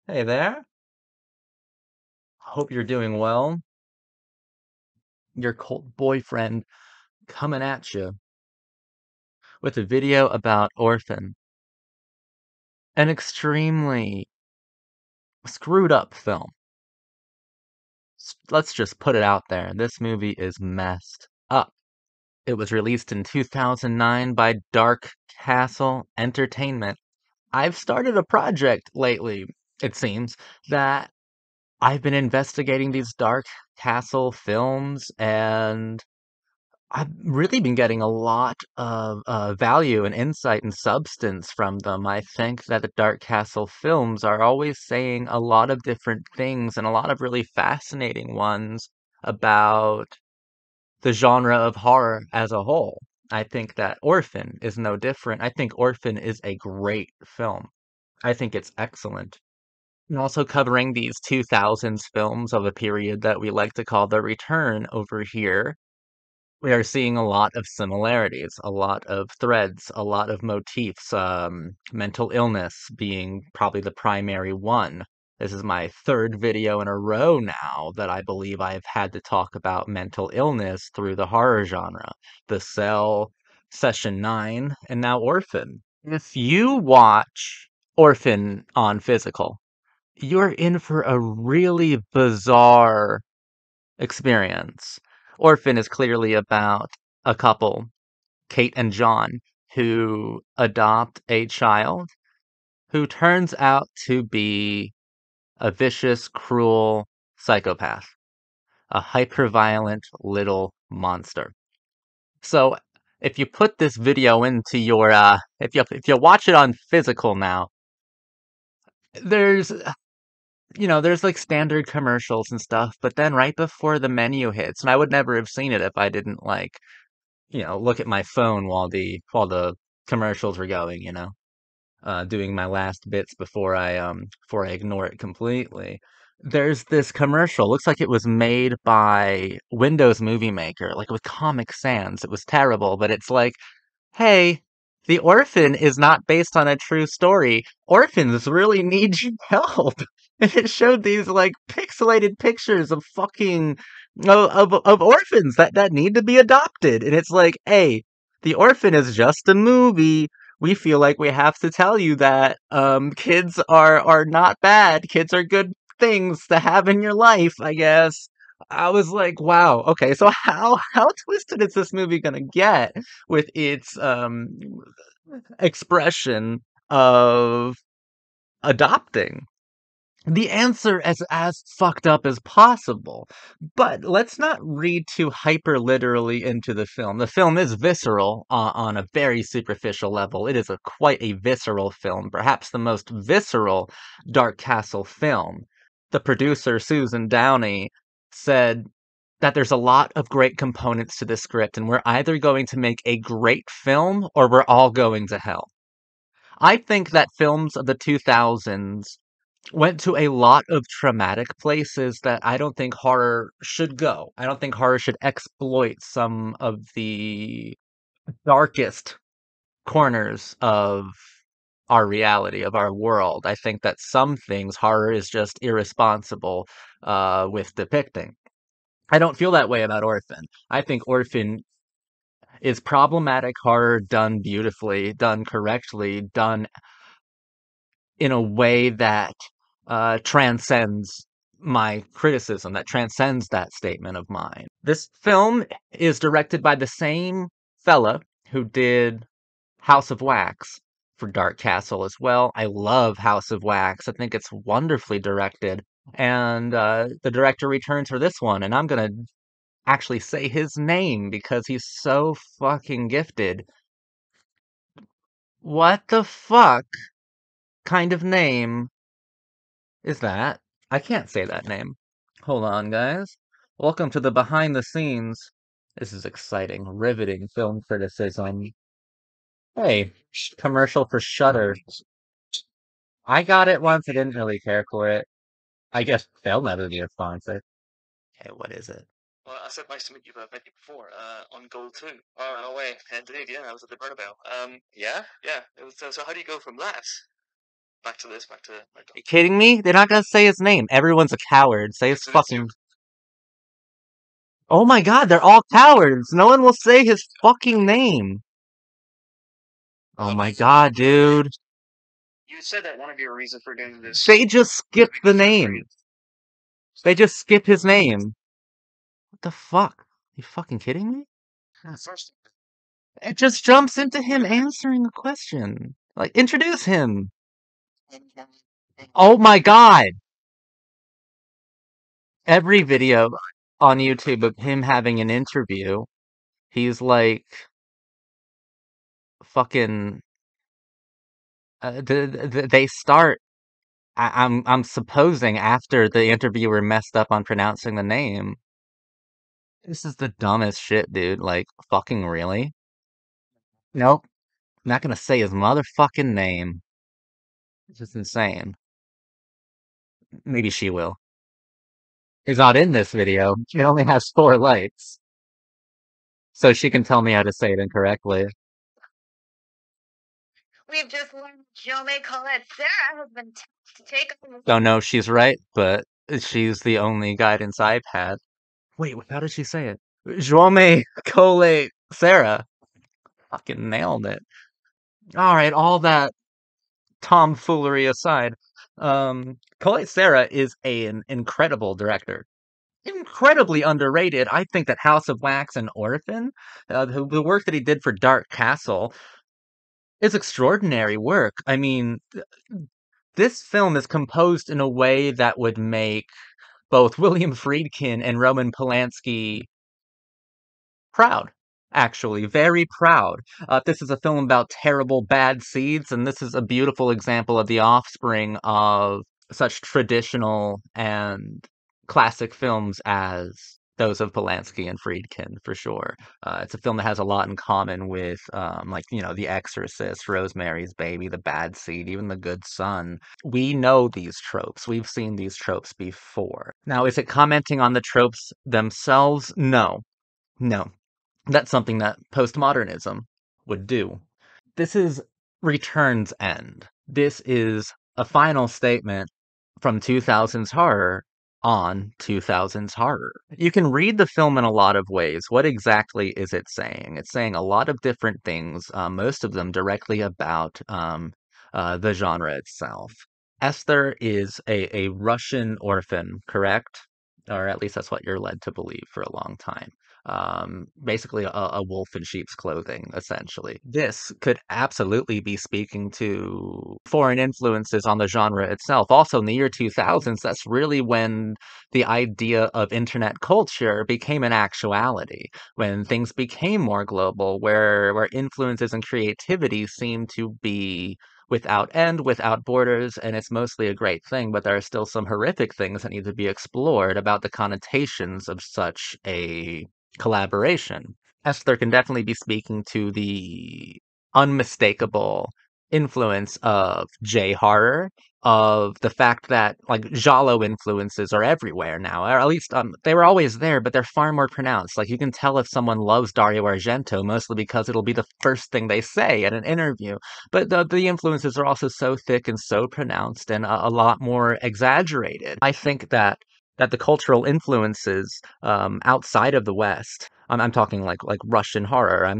Hey there. Hope you're doing well. Your cult boyfriend coming at you with a video about Orphan, an extremely screwed up film. Let's just put it out there. This movie is messed up. It was released in 2009 by Dark Castle Entertainment. I've started a project lately, it seems, that I've been investigating these Dark Castle films and I've really been getting a lot of value and insight and substance from them. I think that the Dark Castle films are always saying a lot of different things and a lot of really fascinating ones about the genre of horror as a whole. I think that Orphan is no different. I think Orphan is a great film. I think it's excellent. And also covering these 2000s films of a period that we like to call the Return over here, we are seeing a lot of similarities, a lot of threads, a lot of motifs, mental illness being probably the primary one. This is my third video in a row now that I believe I've had to talk about mental illness through the horror genre. The Cell, Session 9, and now Orphan. If you watch Orphan on physical, you're in for a really bizarre experience. Orphan is clearly about a couple, Kate and John, who adopt a child who turns out to be a vicious, cruel psychopath, a hyper-violent little monster. So if you put this video into your if you watch it on physical now, there's there's like standard commercials and stuff, but then right before the menu hits, and I would never have seen it if I didn't like look at my phone while the commercials were going, doing my last bits before I ignore it completely. There's this commercial. Looks like it was made by Windows Movie Maker, like with Comic Sans. It was terrible, but it's like, hey, The Orphan is not based on a true story. Orphans really need your help. And it showed these like pixelated pictures of fucking of orphans that need to be adopted. And it's like, hey, The Orphan is just a movie. We feel like we have to tell you that kids are not bad. Kids are good things to have in your life, I guess. I was like, wow, okay, so how twisted is this movie gonna get with its expression of adopting? The answer is as fucked up as possible. But let's not read too hyper literally into the film. The film is visceral on a very superficial level. It is quite a visceral film, perhaps the most visceral Dark Castle film. The producer, Susan Downey, said that there's a lot of great components to the script, and we're either going to make a great film or we're all going to hell. I think that films of the 2000s went to a lot of traumatic places that I don't think horror should go. I don't think horror should exploit some of the darkest corners of our reality, of our world. I think that some things horror is just irresponsible with depicting. I don't feel that way about Orphan. I think Orphan is problematic horror done beautifully, done correctly, done in a way that transcends my criticism, that transcends that statement of mine. This film is directed by the same fella who did House of Wax for Dark Castle as well. I love House of Wax. I think it's wonderfully directed. And the director returns for this one, and I'm gonna actually say his name because he's so fucking gifted. What the fuck kind of name is that? I can't say that name. Hold on, guys. Welcome to the behind the scenes. This is exciting, riveting film criticism. Hey, commercial for Shudder. I got it once. I didn't really care for it. I guess they'll never be a sponsor. Okay, what is it? Well, I said nice to meet you, but I've met you before, on Gold 2. Oh, no way. Indeed, yeah, I was at the Bernabeu. Yeah? Yeah. It was, so how do you go from that? back to this. Back to Are you kidding me? They're not gonna say his name. Everyone's a coward. Say his so it's fucking. Oh my god, they're all cowards. No one will say his fucking name. Oh my god, dude. You said that one of your reasons for doing this. They just skip the name. They just skip his name. What the fuck? You fucking kidding me? First, It just jumps into him answering a question. Like, introduce him. Oh my god. Every video on YouTube of him having an interview, he's like fucking they start I'm supposing after the interviewer messed up on pronouncing the name. This is the dumbest shit, dude. Like, fucking really? Nope. I'm not gonna say his motherfucking name. It's just insane. Maybe she will. He's not in this video. She only has 4 likes. So she can tell me how to say it incorrectly. We've just learned Jome Colette Sarah has been tapped to take on. Don't know if she's right, but she's the only guidance I've had. Wait, how did she say it? Joame Cole Sarah. Fucking nailed it. Alright, all that tomfoolery aside, Cole Sarah is an incredible director. Incredibly underrated. I think that House of Wax and Orphan, the work that he did for Dark Castle, is extraordinary work. I mean, this film is composed in a way that would make both William Friedkin and Roman Polanski proud. Actually, very proud. This is a film about terrible, bad seeds, and this is a beautiful example of the offspring of such traditional and classic films as those of Polanski and Friedkin, for sure. It's a film that has a lot in common with, like, The Exorcist, Rosemary's Baby, The Bad Seed, even The Good Son. We know these tropes. We've seen these tropes before. Now, is it commenting on the tropes themselves? No. No. That's something that postmodernism would do. This is Return's End. This is a final statement from 2000's horror on 2000's horror. You can read the film in a lot of ways. What exactly is it saying? It's saying a lot of different things, most of them directly about the genre itself. Esther is a Russian orphan, correct? Or at least that's what you're led to believe for a long time. Basically a wolf in sheep's clothing, essentially. This could absolutely be speaking to foreign influences on the genre itself. Also, in the year 2000s, that's really when the idea of internet culture became an actuality, when things became more global, where influences and creativity seem to be without end, without borders, and it's mostly a great thing, but there are still some horrific things that need to be explored about the connotations of such a collaboration. Esther can definitely be speaking to the unmistakable influence of J horror, of the fact that like Giallo influences are everywhere now, or at least they were always there, but they're far more pronounced. Like you can tell if someone loves Dario Argento mostly because it'll be the first thing they say in an interview. But the influences are also so thick and so pronounced and a lot more exaggerated. I think that the cultural influences outside of the West. I'm talking like Russian horror. I'm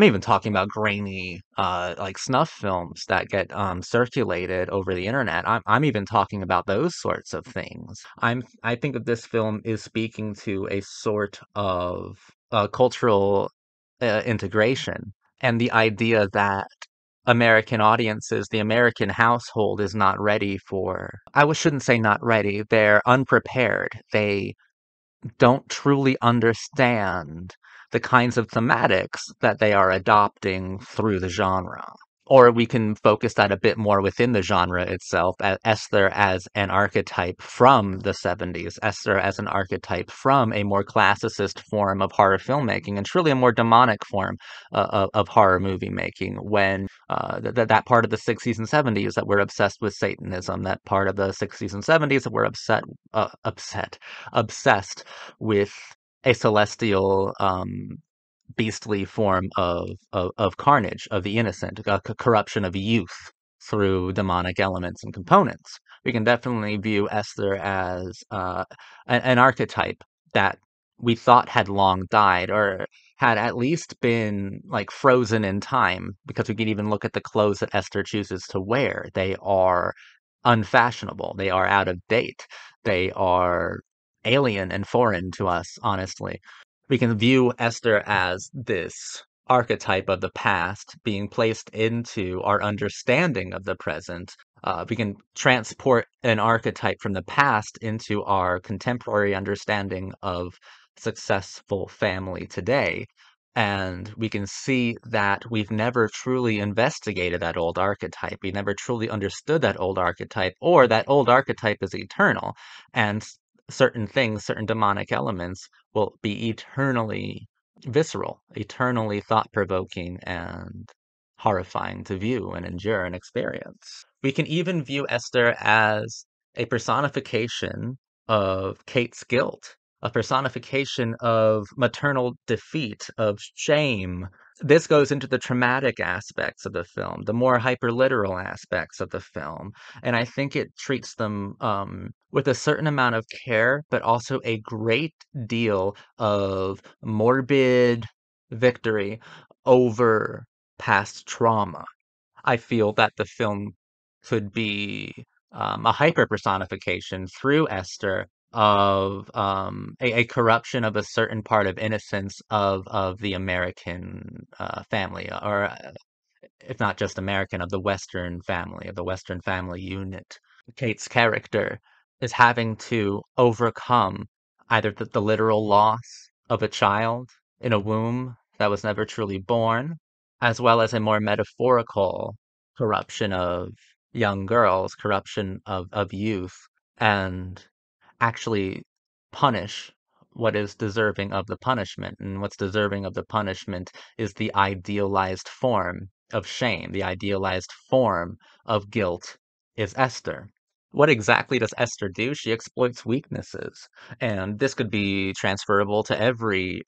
even talking about grainy like snuff films that get circulated over the internet. I'm even talking about those sorts of things. I think that this film is speaking to a sort of cultural integration and the idea that American audiences, the American household is not ready for, shouldn't say not ready, they're unprepared. They don't truly understand the kinds of thematics that they are adopting through the genre. Or we can focus that a bit more within the genre itself, Esther as an archetype from the 70s, Esther as an archetype from a more classicist form of horror filmmaking, and truly a more demonic form of horror movie making, when that part of the 60s and 70s that were obsessed with Satanism, that part of the 60s and 70s that were obsessed with a celestial beastly form of carnage of the innocent, corruption of youth. through demonic elements and components. We can definitely view Esther as an archetype that we thought had long died or had at least been like frozen in time because we can even look at the clothes that Esther chooses to wear. They are unfashionable. They are out of date. They are alien and foreign to us, honestly. We can view Esther as this archetype of the past being placed into our understanding of the present. We can transport an archetype from the past into our contemporary understanding of successful family today. And we can see that we've never truly investigated that old archetype. We never truly understood that old archetype, or that old archetype is eternal. And certain things, certain demonic elements, will be eternally visceral, eternally thought-provoking, and horrifying to view and endure and experience. We can even view Esther as a personification of Kate's guilt, a personification of maternal defeat, of shame. This goes into the traumatic aspects of the film, the more hyperliteral aspects of the film, and I think it treats them with a certain amount of care, but also a great deal of morbid victory over past trauma. I feel that the film could be a hyper personification through Esther of a corruption of a certain part of innocence of the American family, or if not just American, of the Western family, of the Western family unit. Kate's character is having to overcome either the literal loss of a child in a womb that was never truly born, as well as a more metaphorical corruption of young girls, corruption of youth, and actually punish what is deserving of the punishment. And what's deserving of the punishment is the idealized form of shame, the idealized form of guilt is Esther. What exactly does Esther do? She exploits weaknesses. And this could be transferable to every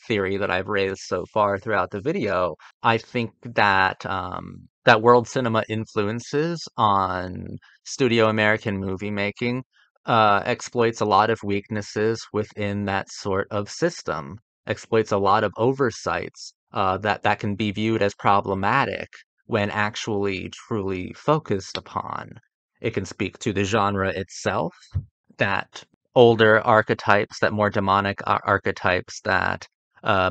theory that I've raised so far throughout the video. I think that that world cinema influences on studio American movie making exploits a lot of weaknesses within that sort of system, exploits a lot of oversights that can be viewed as problematic when actually truly focused upon. It can speak to the genre itself, that older archetypes, that more demonic archetypes, that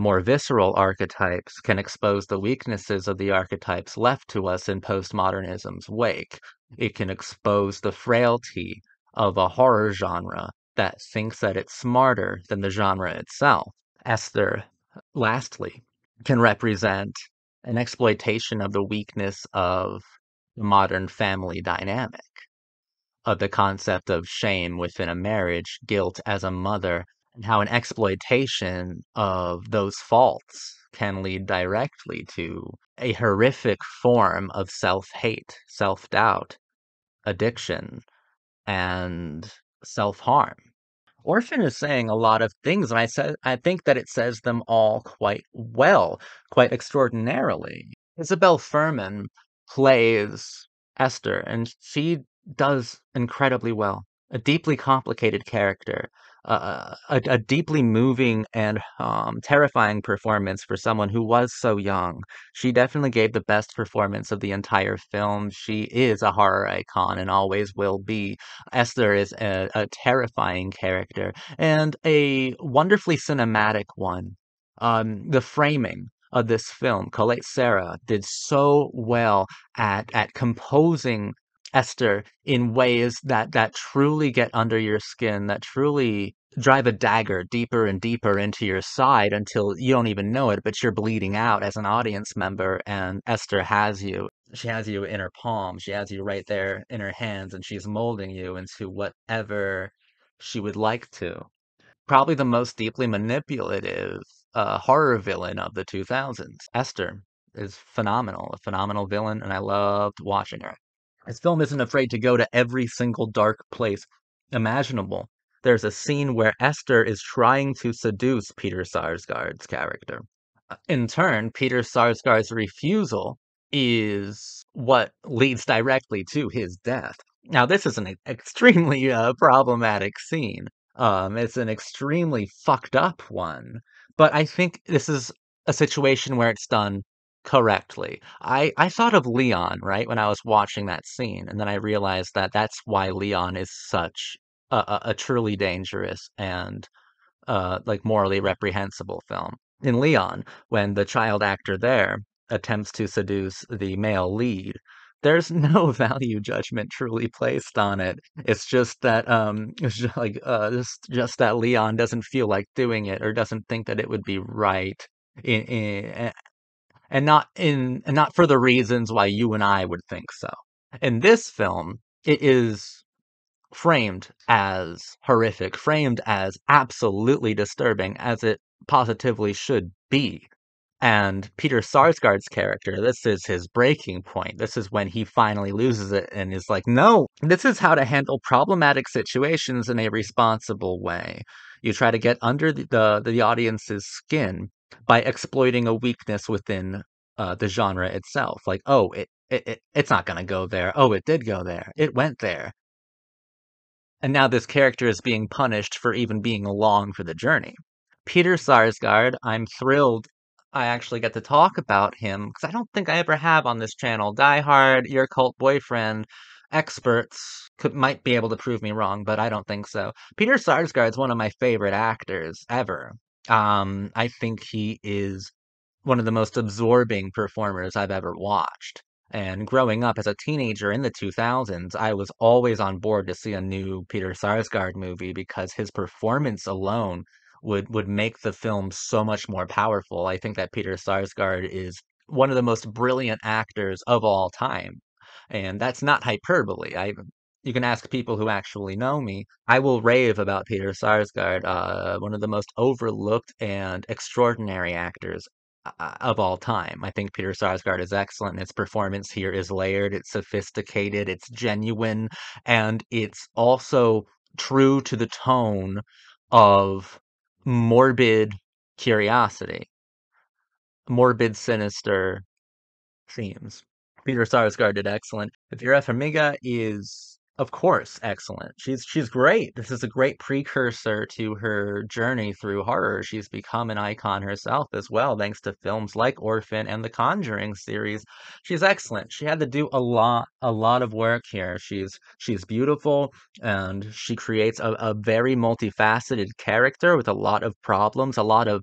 more visceral archetypes can expose the weaknesses of the archetypes left to us in postmodernism's wake. It can expose the frailty of a horror genre that thinks that it's smarter than the genre itself. Esther, lastly, can represent an exploitation of the weakness of the modern family dynamic, of the concept of shame within a marriage, guilt as a mother, and how an exploitation of those faults can lead directly to a horrific form of self-hate, self-doubt, addiction, and self-harm. Orphan is saying a lot of things, and I think that it says them all quite well, quite extraordinarily. Isabel Fuhrman plays Esther, and she does incredibly well. A deeply complicated character, a deeply moving and terrifying performance for someone who was so young. She definitely gave the best performance of the entire film. She is a horror icon and always will be. Esther is a terrifying character and a wonderfully cinematic one. The framing of this film, Colette Serra did so well at composing Esther in ways that truly get under your skin, that truly drive a dagger deeper and deeper into your side until you don't even know it, but you're bleeding out as an audience member, and Esther has you. She has you in her palm. She has you right there in her hands, and she's molding you into whatever she would like to. Probably the most deeply manipulative horror villain of the 2000s. Esther is phenomenal, a phenomenal villain, and I loved watching her. This film isn't afraid to go to every single dark place imaginable. There's a scene where Esther is trying to seduce Peter Sarsgaard's character. In turn, Peter Sarsgaard's refusal is what leads directly to his death. Now, this is an extremely problematic scene. It's an extremely fucked up one, but I think this is a situation where it's done correctly. I thought of Leon, right, when I was watching that scene, and then I realized that that's why Leon is such a truly dangerous and like morally reprehensible film. In Leon, when the child actor there attempts to seduce the male lead, there's no value judgment truly placed on it. It's just that it's just like just that Leon doesn't feel like doing it or doesn't think that it would be right and not for the reasons why you and I would think so. In this film, it is framed as horrific, framed as absolutely disturbing, as it positively should be. And Peter Sarsgaard's character, this is his breaking point. This is when he finally loses it and is like, no, this is how to handle problematic situations in a responsible way. You try to get under the audience's skin by exploiting a weakness within the genre itself. Like, oh, it's not going to go there. Oh, it did go there. It went there. And now this character is being punished for even being along for the journey. Peter Sarsgaard, I'm thrilled I actually get to talk about him because I don't think I ever have on this channel. Die Hard, Your Cult Boyfriend, experts might be able to prove me wrong, but I don't think so. Peter Sarsgaard is one of my favorite actors ever. I think he is one of the most absorbing performers I've ever watched. And growing up as a teenager in the 2000s, I was always on board to see a new Peter Sarsgaard movie because his performance alone would make the film so much more powerful. I think that Peter Sarsgaard is one of the most brilliant actors of all time. And that's not hyperbole. You can ask people who actually know me. I will rave about Peter Sarsgaard, one of the most overlooked and extraordinary actors of all time. I think Peter Sarsgaard is excellent. His performance here is layered, it's sophisticated, it's genuine, and it's also true to the tone of morbid curiosity, morbid, sinister themes. Peter Sarsgaard did excellent. Vera Farmiga is, of course, excellent. She's great. This is a great precursor to her journey through horror. She's become an icon herself as well, thanks to films like Orphan and the Conjuring series. She's excellent. She had to do a lot of work here. She's beautiful and she creates a very multifaceted character with a lot of problems, a lot of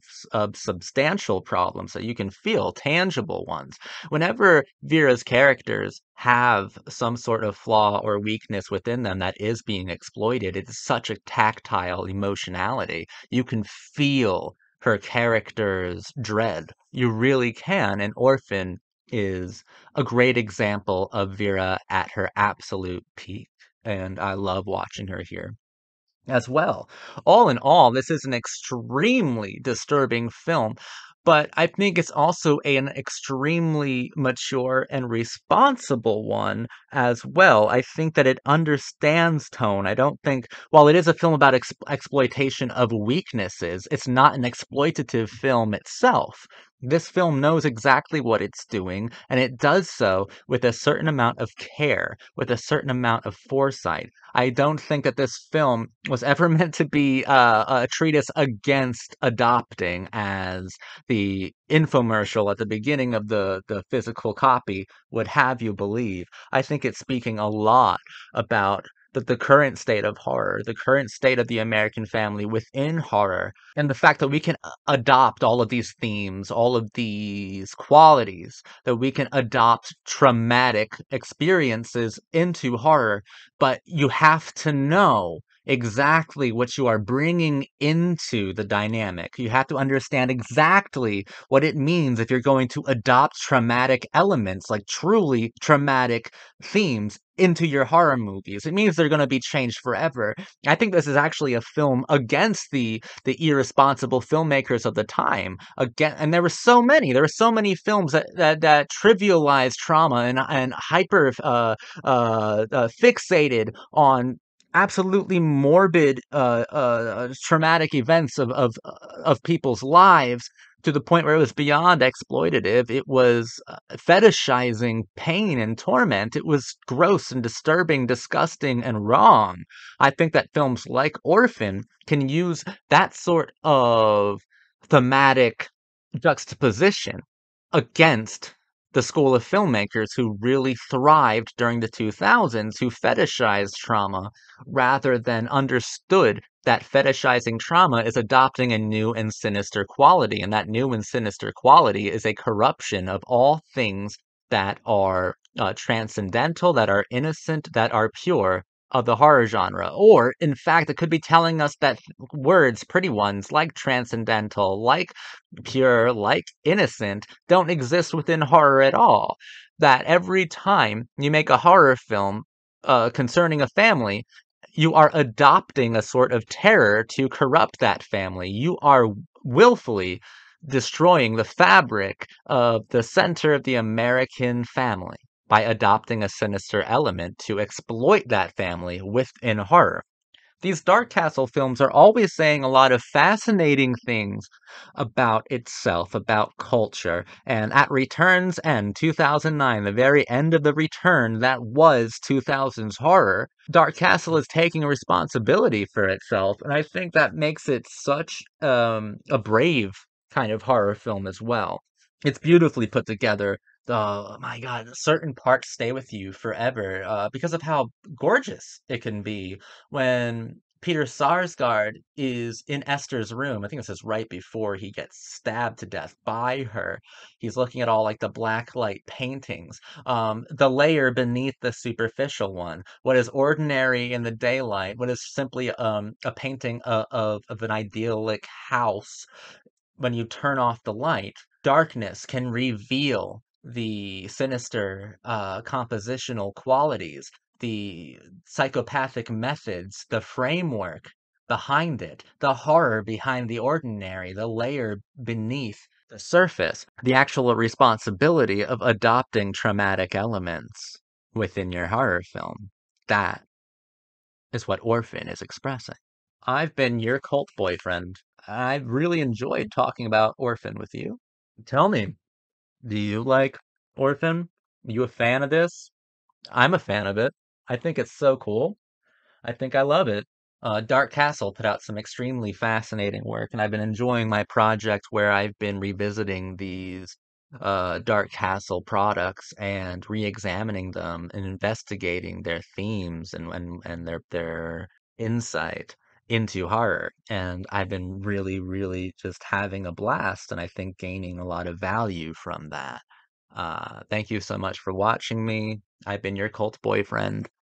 substantial problems that you can feel, tangible ones. Whenever Vera's characters have some sort of flaw or weakness within them that is being exploited, it's such a tactile emotionality. You can feel her character's dread. You really can. And Orphan is a great example of Vera at her absolute peak. And I love watching her here as well. All in all, this is an extremely disturbing film, but I think it's also an extremely mature and responsible one as well. I think that it understands tone. I don't think, while it is a film about exploitation of weaknesses, it's not an exploitative film itself. This film knows exactly what it's doing, and it does so with a certain amount of care, with a certain amount of foresight. I don't think that this film was ever meant to be a treatise against adopting, as the infomercial at the beginning of the physical copy would have you believe. I think it's speaking a lot about the current state of horror, the current state of the American family within horror, and the fact that we can adopt all of these themes, all of these qualities, that we can adopt traumatic experiences into horror, but you have to know exactly what you are bringing into the dynamic. You have to understand exactly what it means if you're going to adopt traumatic elements, like truly traumatic themes, into your horror movies. It means they're going to be changed forever. I think this is actually a film against the irresponsible filmmakers of the time. Again, and there were so many. There were so many films that trivialized trauma and hyper fixated on absolutely morbid traumatic events of people's lives to the point where it was beyond exploitative. It was fetishizing pain and torment. It was gross and disturbing, disgusting, and wrong. I think that films like Orphan can use that sort of thematic juxtaposition against the school of filmmakers who really thrived during the 2000s, who fetishized trauma rather than understood that fetishizing trauma is adopting a new and sinister quality. And that new and sinister quality is a corruption of all things that are transcendental, that are innocent, that are pure of the horror genre. Or, in fact, it could be telling us that words, pretty ones, like transcendental, like pure, like innocent, don't exist within horror at all. That every time you make a horror film concerning a family, you are adopting a sort of terror to corrupt that family. You are willfully destroying the fabric of the center of the American family by adopting a sinister element to exploit that family within horror. These Dark Castle films are always saying a lot of fascinating things about itself, about culture. And at Return's end, 2009, the very end of the return that was 2000's horror, Dark Castle is taking responsibility for itself. And I think that makes it such a brave kind of horror film as well. It's beautifully put together. Oh my God, certain parts stay with you forever because of how gorgeous it can be when Peter Sarsgaard is in Esther's room. I think this is right before he gets stabbed to death by her. He's looking at all like the black light paintings, the layer beneath the superficial one. What is ordinary in the daylight? What is simply a painting of an idyllic house? When you turn off the light, darkness can reveal the sinister compositional qualities, the psychopathic methods, the framework behind it, the horror behind the ordinary, the layer beneath the surface, the actual responsibility of adopting traumatic elements within your horror film. That is what Orphan is expressing. I've been your cult boyfriend. I've really enjoyed talking about Orphan with you. Tell me, do you like Orphan? You a fan of this? I'm a fan of it. I think it's so cool. I think I love it. Dark Castle put out some extremely fascinating work, and I've been enjoying my project where I've been revisiting these Dark Castle products and re-examining them and investigating their themes and their insight into horror. And I've been really, really just having a blast, and I think gaining a lot of value from that. Thank you so much for watching me. I've been your cult boyfriend.